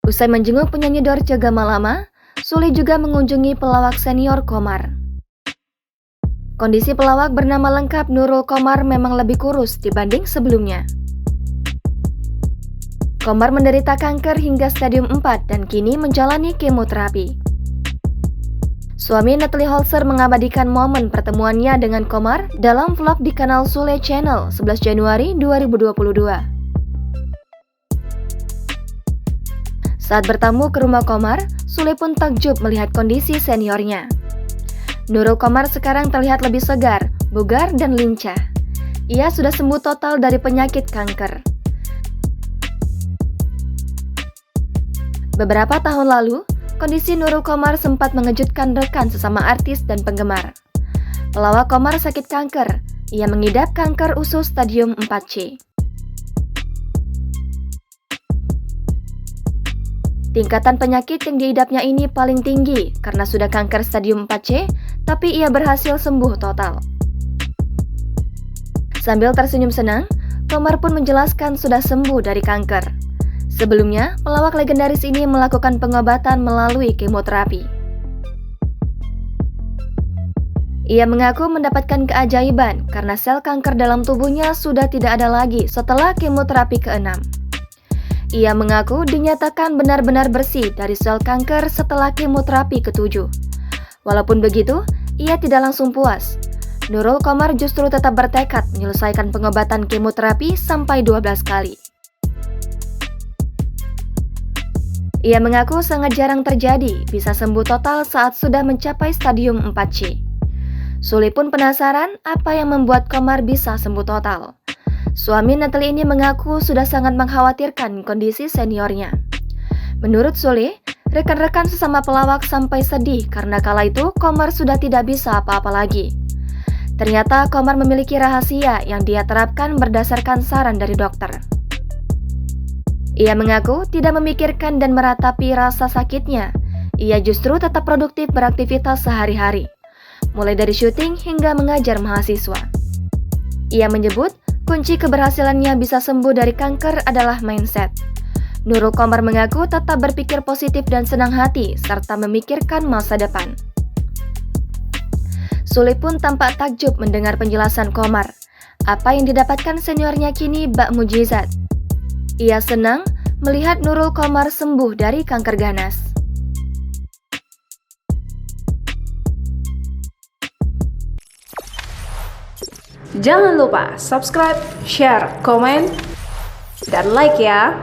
Usai menjenguk penyanyi Dorce Gamalama, Sule juga mengunjungi pelawak senior Komar. Kondisi pelawak bernama lengkap Nurul Komar memang lebih kurus dibanding sebelumnya. Komar menderita kanker hingga stadium 4 dan kini menjalani kemoterapi. Suami Natalie Holzer mengabadikan momen pertemuannya dengan Komar dalam vlog di kanal Sule Channel 11 Januari 2022. Saat bertamu ke rumah Komar, Sule pun takjub melihat kondisi seniornya. Nurul Komar sekarang terlihat lebih segar, bugar, dan lincah. Ia sudah sembuh total dari penyakit kanker. Beberapa tahun lalu, kondisi Nurul Komar sempat mengejutkan rekan sesama artis dan penggemar. Pelawak Komar sakit kanker. Ia mengidap kanker usus stadium 4C. Tingkatan penyakit yang diidapnya ini paling tinggi karena sudah kanker stadium 4C, tapi ia berhasil sembuh total. Sambil tersenyum senang, Komar pun menjelaskan sudah sembuh dari kanker. Sebelumnya, pelawak legendaris ini melakukan pengobatan melalui kemoterapi. Ia mengaku mendapatkan keajaiban karena sel kanker dalam tubuhnya sudah tidak ada lagi setelah kemoterapi ke-6. Ia mengaku dinyatakan benar-benar bersih dari sel kanker setelah kemoterapi ke-7. Walaupun begitu, ia tidak langsung puas. Nurul Komar justru tetap bertekad menyelesaikan pengobatan kemoterapi sampai 12 kali. Ia mengaku sangat jarang terjadi bisa sembuh total saat sudah mencapai stadium 4C. Sule pun penasaran apa yang membuat Komar bisa sembuh total. Suami Natalie ini mengaku sudah sangat mengkhawatirkan kondisi seniornya. Menurut Sule, rekan-rekan sesama pelawak sampai sedih karena kala itu Komar sudah tidak bisa apa-apa lagi. Ternyata Komar memiliki rahasia yang dia terapkan berdasarkan saran dari dokter. Ia mengaku tidak memikirkan dan meratapi rasa sakitnya. Ia justru tetap produktif beraktivitas sehari-hari, mulai dari syuting hingga mengajar mahasiswa. Ia menyebut, kunci keberhasilannya bisa sembuh dari kanker adalah mindset. Nurul Komar mengaku tetap berpikir positif dan senang hati serta memikirkan masa depan. Sule pun tampak takjub mendengar penjelasan Komar. Apa yang didapatkan seniornya kini bak mujizat. Ia senang melihat Nurul Komar sembuh dari kanker ganas. Jangan lupa subscribe, share, komen, dan like ya.